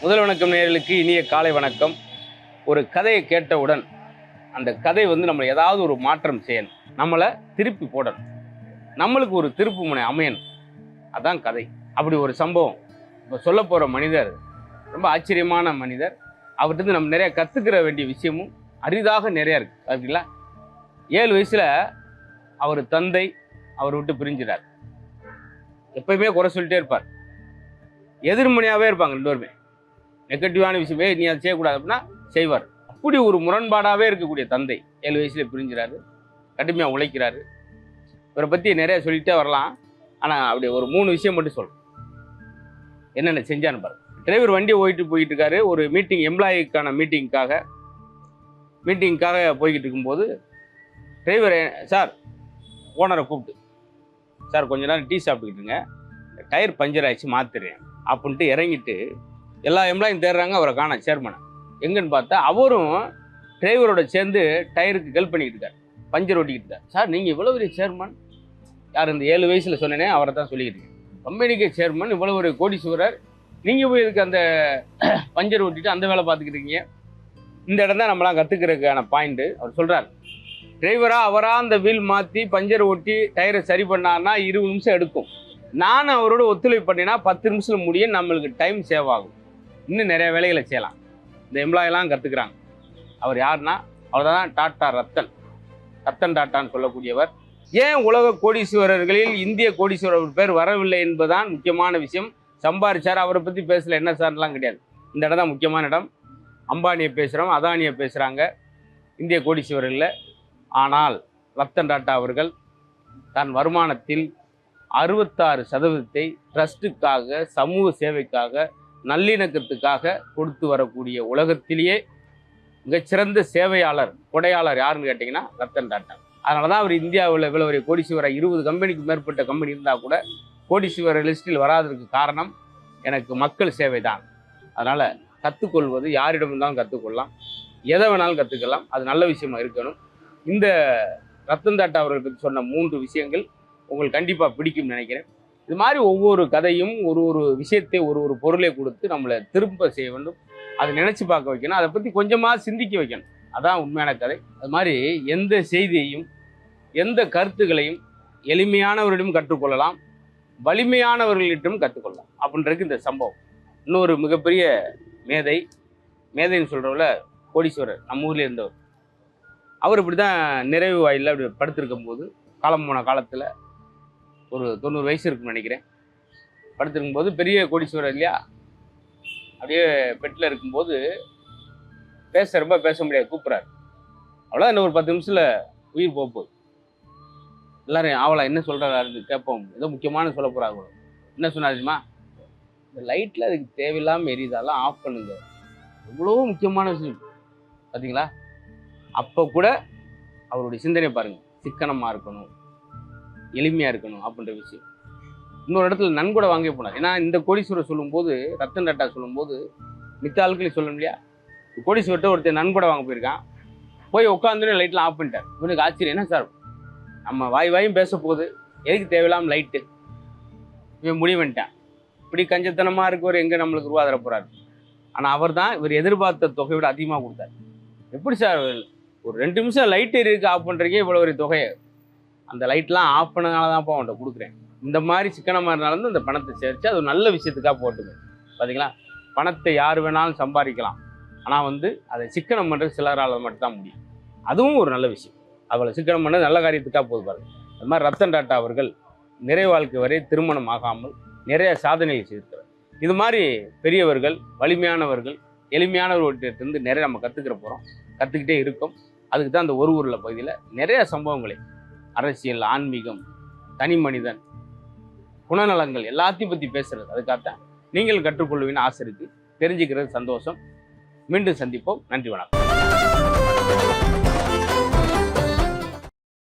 முதல் வணக்கம் நேயர்களுக்கு இனிய காலை வணக்கம். ஒரு கதையை கேட்டவுடன் அந்த கதை நம்ம ஏதாவது ஒரு மாற்றம் செய்யணும், நம்மளை திருப்பி போடணும், நம்மளுக்கு ஒரு திருப்பு முனை அமையணும். அதான் கதை. அப்படி ஒரு சம்பவம் இப்போ சொல்ல போகிற மனிதர் ரொம்ப ஆச்சரியமான மனிதர். அவர்கிட்ட நம்ம நிறைய கற்றுக்கிற வேண்டிய விஷயமும் அரிதாக நிறையா இருக்குது. அப்படிங்களா, 7 வயசில் அவர் தந்தை அவர் விட்டு பிரிஞ்சிடார். எப்பயுமே குறை சொல்லிட்டே இருப்பார், எதிர்மனையாகவே இருப்பாங்க ரெண்டு பேருமே. நெகட்டிவான விஷயமே நீ அதை செய்யக்கூடாது அப்படின்னா செய்வார். அப்படி ஒரு முரண்பாடாகவே இருக்கக்கூடிய தந்தை 7 வயசுல பிரிஞ்சிடாரு. கடுமையாக உழைக்கிறாரு. இவரை பற்றி நிறைய சொல்லிகிட்டே வரலாம். ஆனால் அப்படி ஒரு 3 விஷயம் மட்டும் சொல்கிறேன், என்னென்ன செஞ்சான்னு பாருங்க. டிரைவர் வண்டியை போயிட்டு இருக்காரு. ஒரு மீட்டிங், எம்ப்ளாயிக்கான மீட்டிங்காக போய்கிட்டு இருக்கும்போது டிரைவர், சார் ஓனரை கூப்பிட்டு, சார் கொஞ்ச நேரம் டீ சாப்பிட்டுக்கிட்டுங்க, டயர் பஞ்சர் ஆகிடுச்சு மாற்றிடுறேன் அப்படின்ட்டு இறங்கிட்டு எல்லா எம்ப்ளாயும் தேடுறாங்க. அவரை காண சேர்மனை எங்கன்னு பார்த்தா அவரும் டிரைவரோட சேர்ந்து டயருக்கு ஹெல்ப் பண்ணிக்கிட்டு இருக்கார், பஞ்சர் ஓட்டிக்கிட்டு இருக்கார். சார் நீங்கள் இவ்வளோ பெரிய சேர்மன், யார் இந்த 7 வயசில் சொன்னேனே அவரை தான் சொல்லிக்கிட்டு இருக்கேன், கம்பெனிக்கு சேர்மன், இவ்வளோ ஒரு கோடீஸ்வரர், நீங்கள் போய் இதுக்கு அந்த பஞ்சர் ஓட்டிட்டு அந்த வேலை பார்த்துக்கிட்டு இருக்கீங்க. இந்த இடம் தான் நம்மளாம் கற்றுக்கிறதுக்கான பாயிண்ட்டு. அவர் சொல்கிறார், டிரைவராக அவராக அந்த வீல் மாற்றி பஞ்சர் ஓட்டி டயரை சரி பண்ணார்னா 20 நிமிஷம் எடுக்கும். நான் அவரோட ஒத்துழைப்பு பண்ணினா 10 நிமிஷம் முடியும், நம்மளுக்கு டைம் சேவ் ஆகும், இன்னும் நிறைய வேலைகளை செய்யலாம். இந்த எம்ப்ளாயெல்லாம் கற்றுக்குறாங்க. அவர் யாருன்னா அவர் தான் டாட்டா ரத்தன் டாட்டான்னு சொல்லக்கூடியவர். ஏன் உலக கோடீஸ்வரர்களில் இந்திய கோடீஸ்வரர் பேர் வரவில்லை என்பதுதான் முக்கியமான விஷயம். சம்பாரிச்சார், அவரை பற்றி பேசல, என்ன சார்லாம் கிடையாது. இந்த இடம் தான் முக்கியமான இடம். அம்பானியை பேசுகிறோம், அதானியை பேசுகிறாங்க, இந்திய கோடீஸ்வரர்களில். ஆனால் ரத்தன் டாட்டா அவர்கள் தன் வருமானத்தில் 66% ட்ரஸ்ட்டுக்காக, சமூக சேவைக்காக, நல்லிணக்கத்துக்காக கொடுத்து வரக்கூடிய உலகத்திலேயே மிகச்சிறந்த சேவையாளர், கொடையாளர் யாருன்னு கேட்டிங்கன்னா ரத்தன் டாட்டா. அதனால தான் அவர் இந்தியாவில் இவ்வளோ ஒரு கோடீஸ்வரர், 20 கம்பெனிக்கு மேற்பட்ட கம்பெனி இருந்தால் கூட கோடீஸ்வரர் லிஸ்ட்டில் வராததுக்கு காரணம் எனக்கு மக்கள் சேவை தான். அதனால் கற்றுக்கொள்வது யாரிடம் இருந்தாலும் கற்றுக்கொள்ளலாம், எதை வேணாலும் கற்றுக்கலாம், அது நல்ல விஷயமா இருக்கணும். இந்த ரத்தன் டாட்டா அவர்கள் பற்றி சொன்ன 3 விஷயங்கள் உங்களுக்கு கண்டிப்பாக பிடிக்கும்னு நினைக்கிறேன். இது மாதிரி ஒவ்வொரு கதையும் ஒரு விஷயத்தை ஒரு பொருளை கொடுத்து நம்மளை திரும்ப செய்ய வேண்டும், அதை நினச்சி பார்க்க வைக்கணும், அதை பற்றி கொஞ்சமாக சிந்திக்க வைக்கணும். அதான் உண்மையான கதை. அது மாதிரி எந்த செய்தியையும் எந்த கருத்துக்களையும் எளிமையானவர்களிடம் கற்றுக்கொள்ளலாம், வலிமையானவர்களிடம் கற்றுக்கொள்ளலாம் அப்படின்றது இந்த சம்பவம். இன்னொரு மிகப்பெரிய மேதைன்னு சொல்கிறவங்கள கோடீஸ்வரர் நம்ம ஊரில் இருந்தவர். அவர் இப்படி தான் நிறைவு வாயிலில் அப்படி படுத்திருக்கும் போது, காலம் போன காலத்தில் ஒரு 90 வயசு இருக்குன்னு நினைக்கிறேன், படுத்திருக்கும்போது பெரிய கோடீஸ்வரர் இல்லையா, அப்படியே பெட்டில் இருக்கும்போது ரொம்ப பேச முடியாது, கூப்பிட்றாரு. அவ்வளோ இன்னும் ஒரு 10 நிமிஷத்தில் உயிர் போகுது. எல்லாரும் ஆவலா என்ன சொல்கிறாரு கேட்போம், ஏதோ முக்கியமான சொல்ல போகிறாங்க. என்ன சொன்னாருமா, இந்த லைட்டில் அதுக்கு தேவையில்லாமல் எரியுதாலாம் ஆஃப் பண்ணுங்க, எவ்வளோ முக்கியமான விஷயம் பார்த்தீங்களா. அப்போ கூட அவருடைய சிந்தனை பாருங்கள், சிக்கனமாக இருக்கணும், எளிமையாக இருக்கணும் அப்படின்ற விஷயம். இன்னொரு இடத்துல நன்கொடை வாங்கி போனார். ஏன்னா இந்த கோடீஸ்வரர் சொல்லும்போது, ரத்தன் டாட்டா சொல்லும்போது மித்த ஆட்களையும் சொல்லணும் இல்லையா. கோடீஸ்வரர்கிட்ட ஒருத்தர் நன்கொடை வாங்க போயிருக்கான், போய் உட்காந்துன்னு லைட்லாம் ஆஃப் பண்ணிட்டார். இவனுக்கு ஆச்சரியம், என்ன சார் நம்ம வாயும் பேச போகுது, எதுக்கு தேவையில்லாமல் லைட்டு, இவன் முடிவு பண்ணிட்டான். இப்படி கஞ்சத்தனமாக இருக்கவர் எங்கே நம்மளுக்கு ரூபா தர போகிறாரு. ஆனால் அவர் தான் இவர் எதிர்பார்த்த தொகையை விட அதிகமாக கொடுத்தார். எப்படி சார் ஒரு 2 நிமிஷம் லைட் எரியுக்கு ஆஃப் பண்ணுறீங்க, இவ்வளோ ஒரு தொகையை, அந்த லைட்லாம் ஆஃப் பண்ணனால தான்ப்பா அவன்கிட்ட கொடுக்குறேன். இந்த மாதிரி சிக்கனமாக இருந்தாலும் இந்த பணத்தை சேர்த்து அது ஒரு நல்ல விஷயத்துக்காக போட்டுங்க. பார்த்தீங்களா, பணத்தை யார் வேணாலும் சம்பாதிக்கலாம், ஆனால் அதை சிக்கனம் பண்ணுறது சிலரால் மட்டும்தான் முடியும். அதுவும் ஒரு நல்ல விஷயம். அவளை சிக்கனம் பண்ணது நல்ல காரியத்துக்காக போது பாருங்க. அது மாதிரி ரத்தன் டாட்டா அவர்கள் நிறை வாழ்க்கை வரை திருமணம் ஆகாமல் நிறைய சாதனைகள் செய்திருக்கிறார். இது மாதிரி பெரியவர்கள், வலிமையானவர்கள், எளிமையானவர்கிட்ட நிறைய நம்ம கற்றுக்கிட்டே இருக்கோம். அதுக்கு தான் அந்த ஒரு ஊரில் பகுதியில் நிறைய சம்பவங்களை, அரசியல், ஆன்மீகம், தனி மனிதன், குணநலங்கள் எல்லாத்தையும் பற்றி பேசுகிறது. அதுக்காகத்தான் நீங்கள் கற்றுக்கொள்வீன்னு ஆசை இருக்குது, தெரிஞ்சுக்கிறது சந்தோஷம். மீண்டும் சந்திப்போம். நன்றி, வணக்கம்.